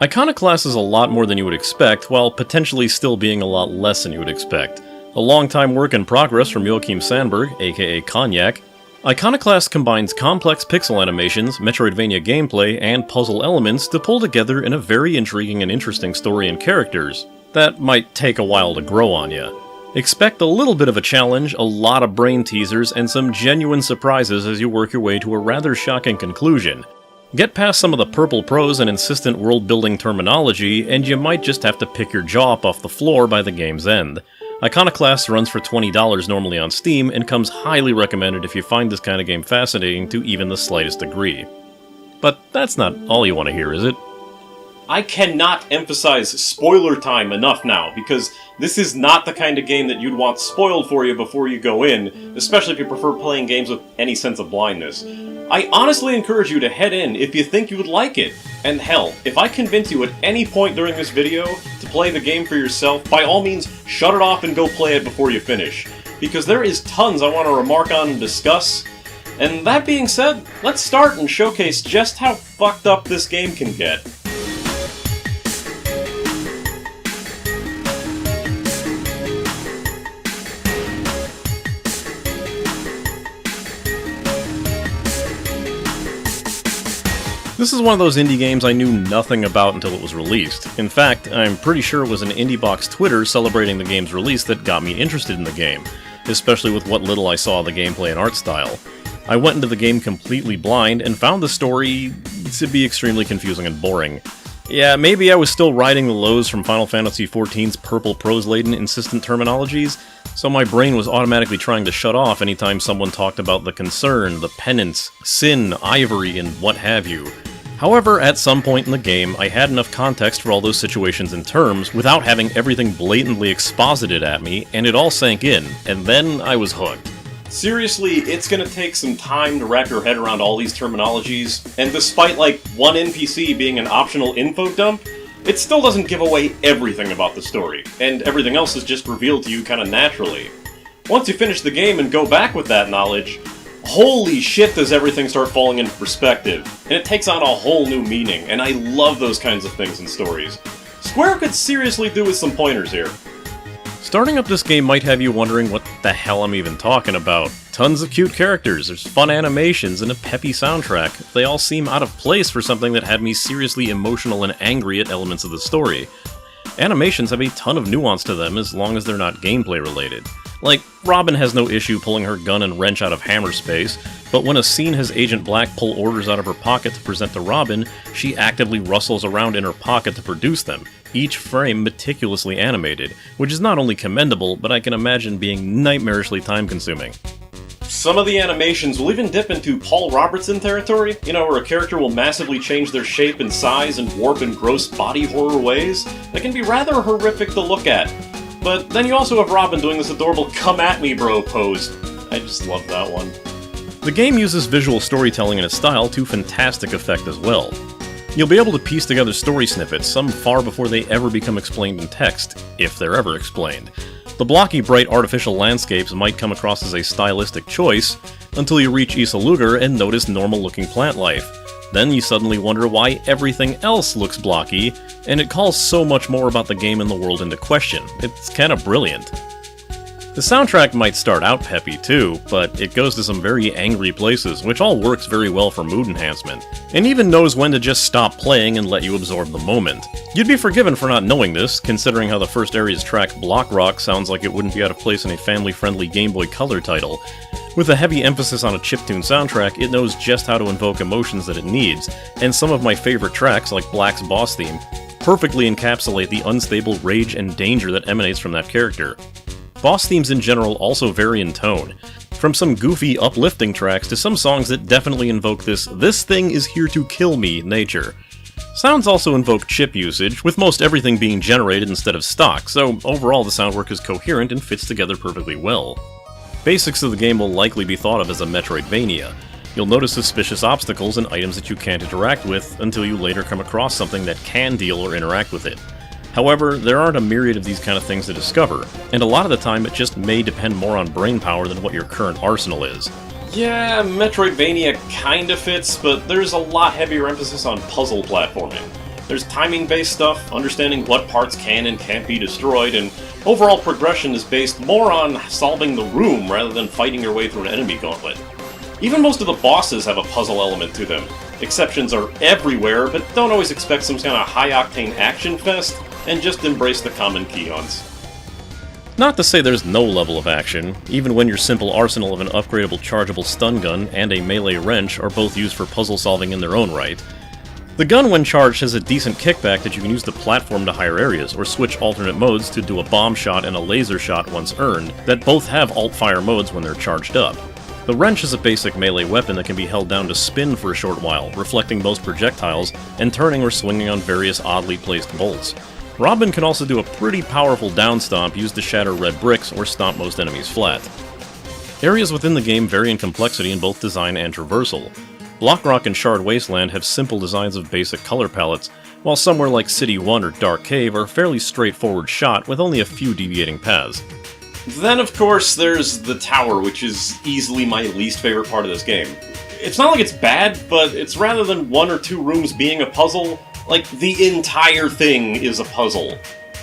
Iconoclasts is a lot more than you would expect, while potentially still being a lot less than you would expect. A long-time work in progress from Joakim Sandberg, aka Konjak, Iconoclasts combines complex pixel animations, Metroidvania gameplay, and puzzle elements to pull together in a very intriguing and interesting story and characters that might take a while to grow on you. Expect a little bit of a challenge, a lot of brain teasers, and some genuine surprises as you work your way to a rather shocking conclusion. Get past some of the purple prose and insistent world-building terminology, and you might just have to pick your jaw up off the floor by the game's end. Iconoclasts runs for $20 normally on Steam, and comes highly recommended if you find this kind of game fascinating to even the slightest degree. But that's not all you want to hear, is it? I cannot emphasize spoiler time enough now, because this is not the kind of game that you'd want spoiled for you before you go in, especially if you prefer playing games with any sense of blindness. I honestly encourage you to head in if you think you would like it. And hell, if I convince you at any point during this video to play the game for yourself, by all means, shut it off and go play it before you finish. Because there is tons I want to remark on and discuss. And that being said, let's start and showcase just how fucked up this game can get. This is one of those indie games I knew nothing about until it was released. In fact, I'm pretty sure it was an IndieBox Twitter celebrating the game's release that got me interested in the game, especially with what little I saw of the gameplay and art style. I went into the game completely blind and found the story to be extremely confusing and boring. Yeah, maybe I was still riding the lows from Final Fantasy XIV's purple prose-laden insistent terminologies, so my brain was automatically trying to shut off anytime someone talked about the concern, the penance, sin, ivory, and what have you. However, at some point in the game, I had enough context for all those situations and terms without having everything blatantly exposited at me, and it all sank in, and then I was hooked. Seriously, it's gonna take some time to wrap your head around all these terminologies, and despite like one NPC being an optional info dump, it still doesn't give away everything about the story, and everything else is just revealed to you kinda naturally. Once you finish the game and go back with that knowledge, holy shit does everything start falling into perspective, and it takes on a whole new meaning, and I love those kinds of things in stories. Square could seriously do with some pointers here. Starting up this game might have you wondering what the hell I'm even talking about. Tons of cute characters, there's fun animations, and a peppy soundtrack. They all seem out of place for something that had me seriously emotional and angry at elements of the story. Animations have a ton of nuance to them as long as they're not gameplay related. Like, Robin has no issue pulling her gun and wrench out of hammer space, but when a scene has Agent Black pull orders out of her pocket to present to Robin, she actively rustles around in her pocket to produce them, each frame meticulously animated, which is not only commendable, but I can imagine being nightmarishly time-consuming. Some of the animations will even dip into Paul Robertson territory, where a character will massively change their shape and size and warp in gross body horror ways that can be rather horrific to look at. But then you also have Robin doing this adorable come at me bro pose. I just love that one. The game uses visual storytelling in its style to fantastic effect as well. You'll be able to piece together story snippets, some far before they ever become explained in text, if they're ever explained. The blocky, bright, artificial landscapes might come across as a stylistic choice, until you reach Isalúgar and notice normal-looking plant life. Then you suddenly wonder why everything else looks blocky, and it calls so much more about the game and the world into question. It's kinda brilliant. The soundtrack might start out peppy too, but it goes to some very angry places, which all works very well for mood enhancement, and even knows when to just stop playing and let you absorb the moment. You'd be forgiven for not knowing this, considering how the first area's track Block Rock sounds like it wouldn't be out of place in a family-friendly Game Boy Color title. With a heavy emphasis on a chiptune soundtrack, it knows just how to invoke emotions that it needs, and some of my favorite tracks, like Black's boss theme, perfectly encapsulate the unstable rage and danger that emanates from that character. Boss themes in general also vary in tone, from some goofy, uplifting tracks to some songs that definitely invoke this thing is here to kill me nature. Sounds also invoke chip usage, with most everything being generated instead of stock, so overall the soundwork is coherent and fits together perfectly well. Basics of the game will likely be thought of as a Metroidvania. You'll notice suspicious obstacles and items that you can't interact with until you later come across something that can deal or interact with it. However, there aren't a myriad of these kind of things to discover, and a lot of the time it just may depend more on brainpower than what your current arsenal is. Yeah, Metroidvania kinda fits, but there's a lot heavier emphasis on puzzle platforming. There's timing-based stuff, understanding what parts can and can't be destroyed, and overall progression is based more on solving the room rather than fighting your way through an enemy gauntlet. Even most of the bosses have a puzzle element to them. Exceptions are everywhere, but don't always expect some kind of high-octane action fest, and just embrace the common Keons. Not to say there's no level of action, even when your simple arsenal of an upgradable chargeable stun gun and a melee wrench are both used for puzzle solving in their own right. The gun when charged has a decent kickback that you can use to platform to higher areas, or switch alternate modes to do a bomb shot and a laser shot once earned, that both have alt-fire modes when they're charged up. The wrench is a basic melee weapon that can be held down to spin for a short while, reflecting most projectiles, and turning or swinging on various oddly placed bolts. Robin can also do a pretty powerful down stomp used to shatter red bricks or stomp most enemies flat. Areas within the game vary in complexity in both design and traversal. Blockrock and Shard Wasteland have simple designs of basic color palettes, while somewhere like City 1 or Dark Cave are fairly straightforward shot with only a few deviating paths. Then, of course, there's the tower, which is easily my least favorite part of this game. It's not like it's bad, but it's rather than one or two rooms being a puzzle, like, the entire thing is a puzzle.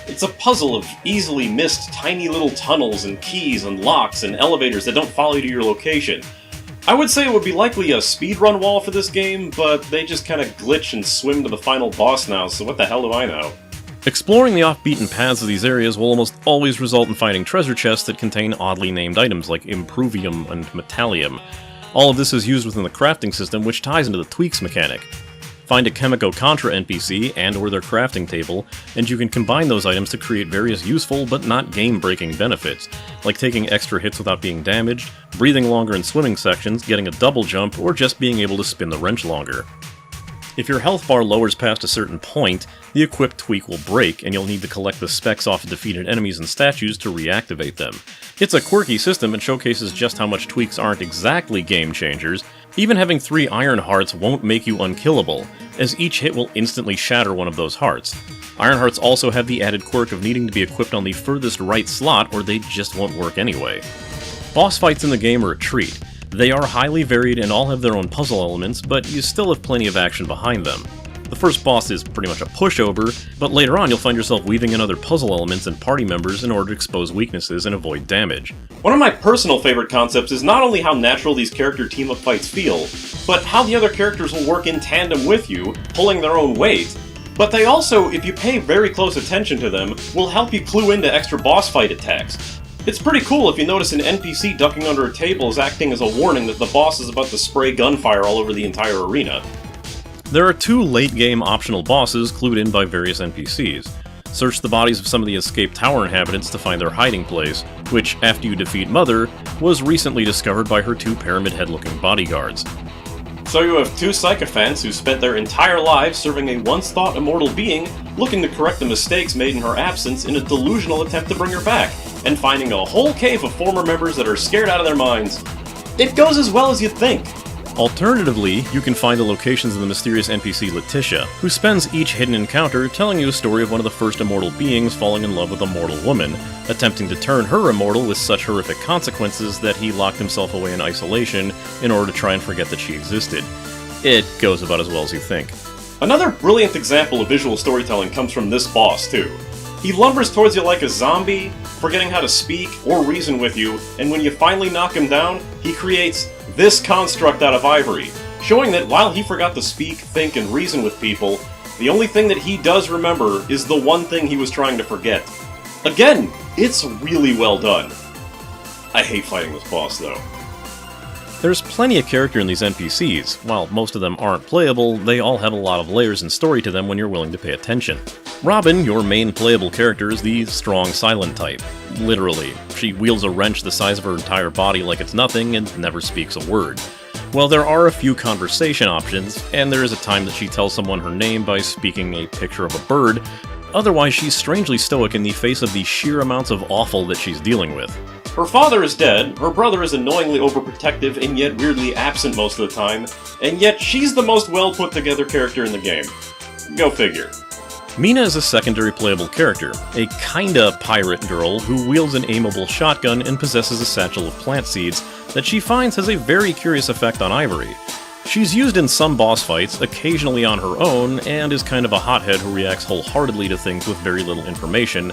It's a puzzle of easily missed tiny little tunnels and keys and locks and elevators that don't follow you to your location. I would say it would be likely a speedrun wall for this game, but they just kinda glitch and swim to the final boss now, so what the hell do I know? Exploring the off-beaten paths of these areas will almost always result in finding treasure chests that contain oddly named items like Impruvium and Metallium. All of this is used within the crafting system, which ties into the tweaks mechanic. Find a Chemico Contra NPC and or their crafting table, and you can combine those items to create various useful but not game-breaking benefits, like taking extra hits without being damaged, breathing longer in swimming sections, getting a double jump, or just being able to spin the wrench longer. If your health bar lowers past a certain point, the equipped tweak will break, and you'll need to collect the specs off of defeated enemies and statues to reactivate them. It's a quirky system and showcases just how much tweaks aren't exactly game changers. Even having 3 iron hearts won't make you unkillable, as each hit will instantly shatter one of those hearts. Iron hearts also have the added quirk of needing to be equipped on the furthest right slot, or they just won't work anyway. Boss fights in the game are a treat. They are highly varied and all have their own puzzle elements, but you still have plenty of action behind them. The first boss is pretty much a pushover, but later on you'll find yourself weaving in other puzzle elements and party members in order to expose weaknesses and avoid damage. One of my personal favorite concepts is not only how natural these character team-up fights feel, but how the other characters will work in tandem with you, pulling their own weight. But they also, if you pay very close attention to them, will help you clue into extra boss fight attacks. It's pretty cool if you notice an NPC ducking under a table is acting as a warning that the boss is about to spray gunfire all over the entire arena. There are 2 late-game optional bosses clued in by various NPCs. Search the bodies of some of the escaped tower inhabitants to find their hiding place, which, after you defeat Mother, was recently discovered by her 2 pyramid head-looking bodyguards. So you have 2 sycophants who spent their entire lives serving a once-thought immortal being, looking to correct the mistakes made in her absence in a delusional attempt to bring her back, and finding a whole cave of former members that are scared out of their minds. It goes as well as you'd think. Alternatively, you can find the locations of the mysterious NPC Letitia, who spends each hidden encounter telling you a story of one of the first immortal beings falling in love with a mortal woman, attempting to turn her immortal with such horrific consequences that he locked himself away in isolation in order to try and forget that she existed. It goes about as well as you think. Another brilliant example of visual storytelling comes from this boss, too. He lumbers towards you like a zombie, forgetting how to speak or reason with you, and when you finally knock him down, he creates this construct out of ivory, showing that while he forgot to speak, think, and reason with people, the only thing that he does remember is the one thing he was trying to forget. Again, it's really well done. I hate fighting this boss, though. There's plenty of character in these NPCs. While most of them aren't playable, they all have a lot of layers and story to them when you're willing to pay attention. Robin, your main playable character, is the strong silent type. Literally. She wields a wrench the size of her entire body like it's nothing and never speaks a word. Well, there are a few conversation options, and there is a time that she tells someone her name by speaking a picture of a bird. Otherwise, she's strangely stoic in the face of the sheer amounts of awful that she's dealing with. Her father is dead, her brother is annoyingly overprotective and yet weirdly absent most of the time, and yet she's the most well put together character in the game. Go figure. Mina is a secondary playable character, a kinda pirate girl who wields an aimable shotgun and possesses a satchel of plant seeds that she finds has a very curious effect on Ivory. She's used in some boss fights, occasionally on her own, and is kind of a hothead who reacts wholeheartedly to things with very little information,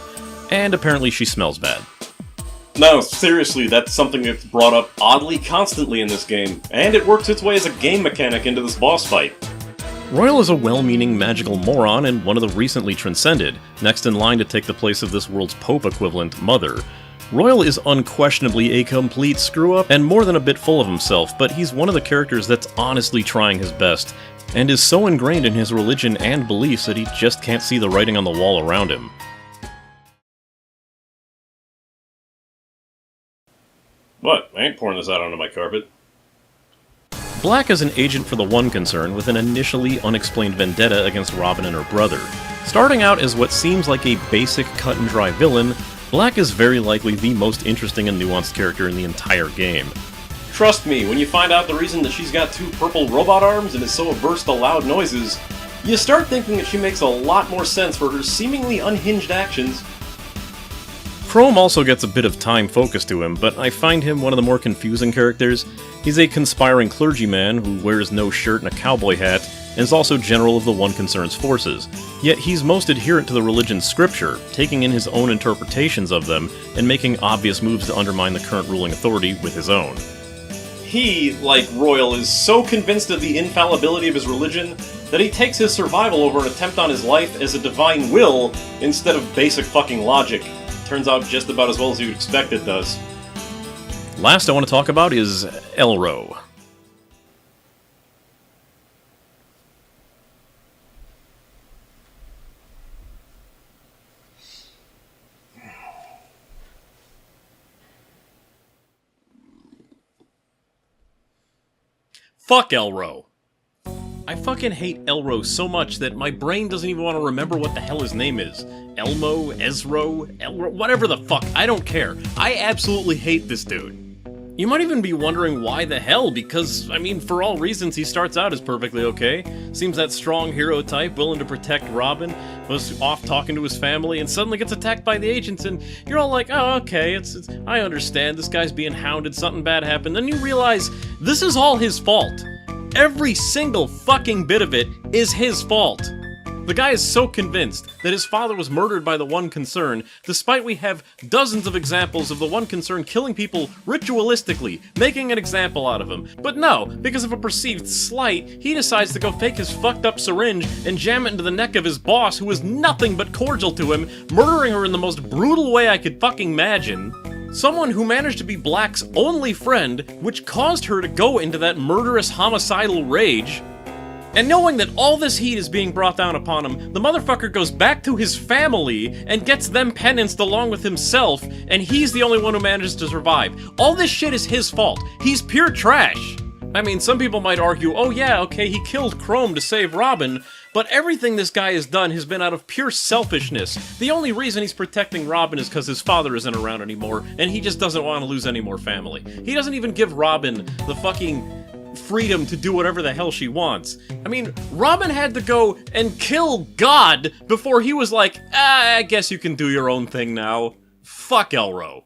and apparently she smells bad. No, seriously, that's something that's brought up oddly constantly in this game, and it works its way as a game mechanic into this boss fight. Royal is a well-meaning magical moron and one of the recently transcended, next in line to take the place of this world's Pope equivalent, Mother. Royal is unquestionably a complete screw-up and more than a bit full of himself, but he's one of the characters that's honestly trying his best, and is so ingrained in his religion and beliefs that he just can't see the writing on the wall around him. What? I ain't pouring this out onto my carpet. Black is an agent for the One Concern with an initially unexplained vendetta against Robin and her brother. Starting out as what seems like a basic cut-and-dry villain, Black is very likely the most interesting and nuanced character in the entire game. Trust me, when you find out the reason that she's got 2 purple robot arms and is so averse to loud noises, you start thinking that she makes a lot more sense for her seemingly unhinged actions. Chrome also gets a bit of time focus to him, but I find him one of the more confusing characters. He's a conspiring clergyman who wears no shirt and a cowboy hat, and is also general of the One Concern's forces. Yet he's most adherent to the religion's scripture, taking in his own interpretations of them, and making obvious moves to undermine the current ruling authority with his own. He, like Royal, is so convinced of the infallibility of his religion that he takes his survival over an attempt on his life as a divine will instead of basic fucking logic. Turns out just about as well as you'd expect it does. Last I want to talk about is Elro. Fuck Elro. I fucking hate Elro so much that my brain doesn't even want to remember what the hell his name is. Elmo, Ezro, Elro, whatever the fuck, I don't care. I absolutely hate this dude. You might even be wondering why the hell, because, I mean, for all reasons, he starts out as perfectly okay. Seems that strong hero type, willing to protect Robin, was off talking to his family, and suddenly gets attacked by the agents, and you're all like, oh, okay, I understand, this guy's being hounded, something bad happened. Then you realize, this is all his fault. Every single fucking bit of it is his fault. The guy is so convinced that his father was murdered by the One Concern, despite we have dozens of examples of the One Concern killing people ritualistically, making an example out of him. But no, because of a perceived slight, he decides to go fake his fucked up syringe and jam it into the neck of his boss, who is nothing but cordial to him, murdering her in the most brutal way I could fucking imagine. Someone who managed to be Black's only friend, which caused her to go into that murderous homicidal rage. And knowing that all this heat is being brought down upon him, the motherfucker goes back to his family and gets them penanced along with himself, and he's the only one who manages to survive. All this shit is his fault. He's pure trash. I mean, some people might argue, oh yeah, okay, he killed Chrome to save Robin, but everything this guy has done has been out of pure selfishness. The only reason he's protecting Robin is because his father isn't around anymore, and he just doesn't want to lose any more family. He doesn't even give Robin the fucking freedom to do whatever the hell she wants. I mean, Robin had to go and kill God before he was like, I guess you can do your own thing now. Fuck Elro.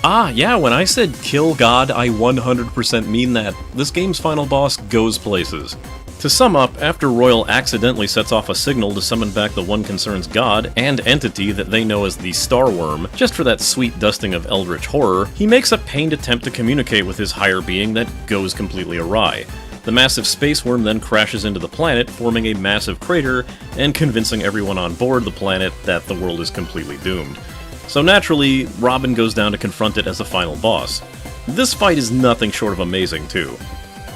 Ah, yeah, when I said kill God, I 100% mean that. This game's final boss goes places. To sum up, after Royal accidentally sets off a signal to summon back the One Concern's god and entity that they know as the Star Worm, just for that sweet dusting of eldritch horror, he makes a pained attempt to communicate with his higher being that goes completely awry. The massive space worm then crashes into the planet, forming a massive crater, and convincing everyone on board the planet that the world is completely doomed. So naturally, Robin goes down to confront it as the final boss. This fight is nothing short of amazing, too.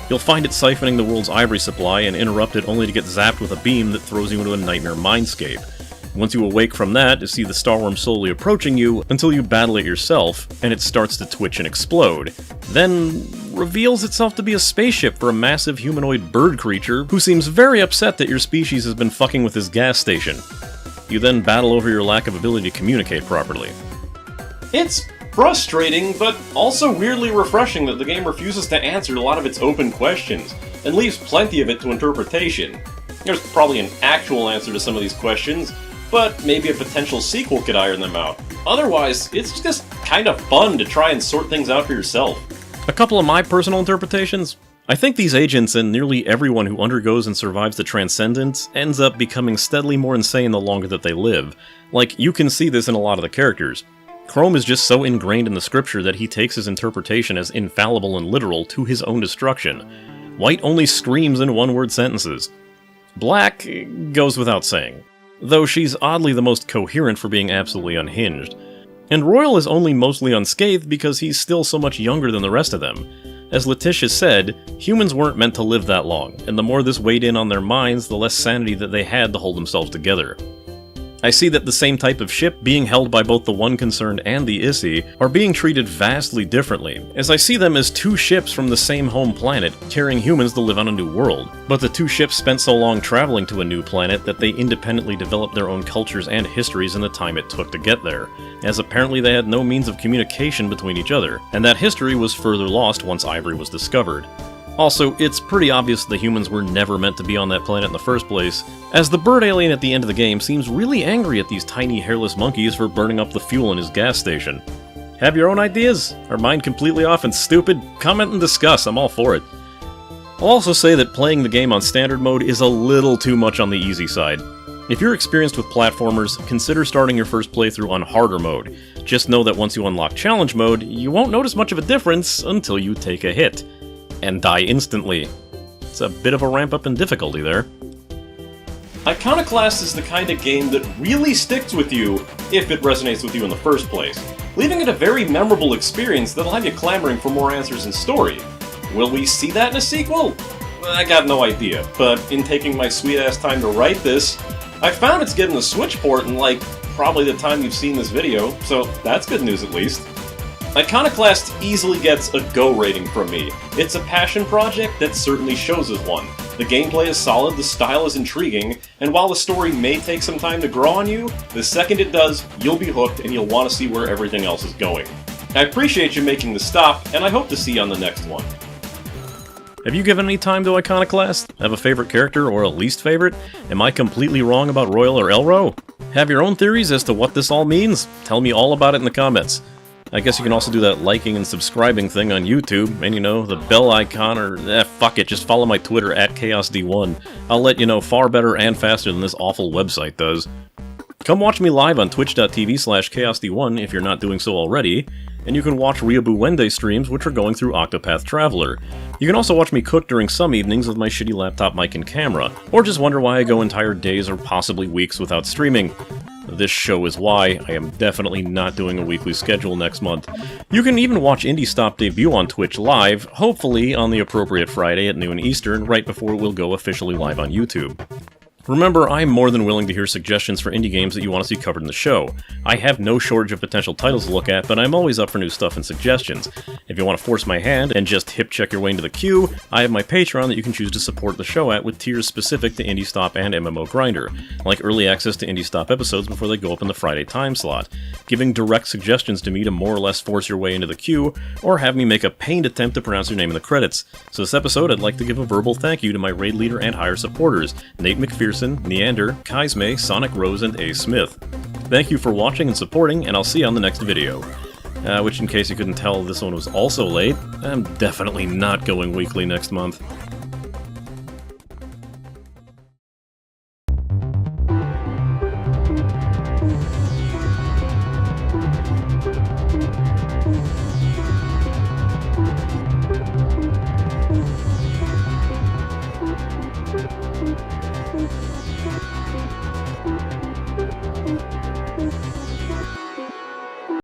You'll find it siphoning the world's ivory supply and interrupt it only to get zapped with a beam that throws you into a nightmare mindscape. Once you awake from that, you see the Star Worm slowly approaching you until you battle it yourself, and it starts to twitch and explode. Then reveals itself to be a spaceship for a massive humanoid bird creature who seems very upset that your species has been fucking with his gas station. You then battle over your lack of ability to communicate properly. It's frustrating, but also weirdly refreshing that the game refuses to answer a lot of its open questions, and leaves plenty of it to interpretation. There's probably an actual answer to some of these questions, but maybe a potential sequel could iron them out. Otherwise, it's just kind of fun to try and sort things out for yourself. A couple of my personal interpretations. I think these agents and nearly everyone who undergoes and survives the Transcendence ends up becoming steadily more insane the longer that they live. Like, you can see this in a lot of the characters. Chrome is just so ingrained in the scripture that he takes his interpretation as infallible and literal to his own destruction. White only screams in one-word sentences. Black goes without saying, though she's oddly the most coherent for being absolutely unhinged. And Royal is only mostly unscathed because he's still so much younger than the rest of them. As Letitia said, humans weren't meant to live that long, and the more this weighed in on their minds, the less sanity that they had to hold themselves together. I see that the same type of ship being held by both the One Concerned and the Issy are being treated vastly differently, as I see them as two ships from the same home planet, carrying humans to live on a new world. But the two ships spent so long traveling to a new planet that they independently developed their own cultures and histories in the time it took to get there, as apparently they had no means of communication between each other, and that history was further lost once Ivory was discovered. Also, it's pretty obvious the humans were never meant to be on that planet in the first place, as the bird alien at the end of the game seems really angry at these tiny hairless monkeys for burning up the fuel in his gas station. Have your own ideas? Are mine completely off and stupid? Comment and discuss, I'm all for it. I'll also say that playing the game on standard mode is a little too much on the easy side. If you're experienced with platformers, consider starting your first playthrough on harder mode. Just know that once you unlock challenge mode, you won't notice much of a difference until you take a hit. And die instantly. It's a bit of a ramp up in difficulty there. Iconoclasts is the kind of game that really sticks with you if it resonates with you in the first place, leaving it a very memorable experience that'll have you clamoring for more answers and story. Will we see that in a sequel? I got no idea, but in taking my sweet-ass time to write this, I found it's getting a Switch port in probably the time you've seen this video, so that's good news at least. Iconoclast easily gets a go rating from me. It's a passion project that certainly shows as one. The gameplay is solid, the style is intriguing, and while the story may take some time to grow on you, the second it does, you'll be hooked and you'll want to see where everything else is going. I appreciate you making the stop, and I hope to see you on the next one. Have you given any time to Iconoclast? Have a favorite character or a least favorite? Am I completely wrong about Royal or Elro? Have your own theories as to what this all means? Tell me all about it in the comments. I guess you can also do that liking and subscribing thing on YouTube, and the bell icon, or fuck it, just follow my Twitter at ChaosD1. I'll let you know far better and faster than this awful website does. Come watch me live on twitch.tv/ChaosD1 if you're not doing so already, and you can watch Ryobu Wende streams which are going through Octopath Traveler. You can also watch me cook during some evenings with my shitty laptop mic and camera, or just wonder why I go entire days or possibly weeks without streaming. This show is why. I am definitely not doing a weekly schedule next month. You can even watch Indie Stop debut on Twitch live, hopefully on the appropriate Friday at noon Eastern, right before it will go officially live on YouTube. Remember, I'm more than willing to hear suggestions for indie games that you want to see covered in the show. I have no shortage of potential titles to look at, but I'm always up for new stuff and suggestions. If you want to force my hand and just hip-check your way into the queue, I have my Patreon that you can choose to support the show at with tiers specific to Indie Stop and MMO Grinder, like early access to Indie Stop episodes before they go up in the Friday time slot, giving direct suggestions to me to more or less force your way into the queue, or have me make a pained attempt to pronounce your name in the credits. So this episode, I'd like to give a verbal thank you to my raid leader and higher supporters, Nate McPherson, Neander, Kaisme, Sonic Rose, and A. Smith. Thank you for watching and supporting, and I'll see you on the next video. Which, in case you couldn't tell, this one was also late. I'm definitely not going weekly next month.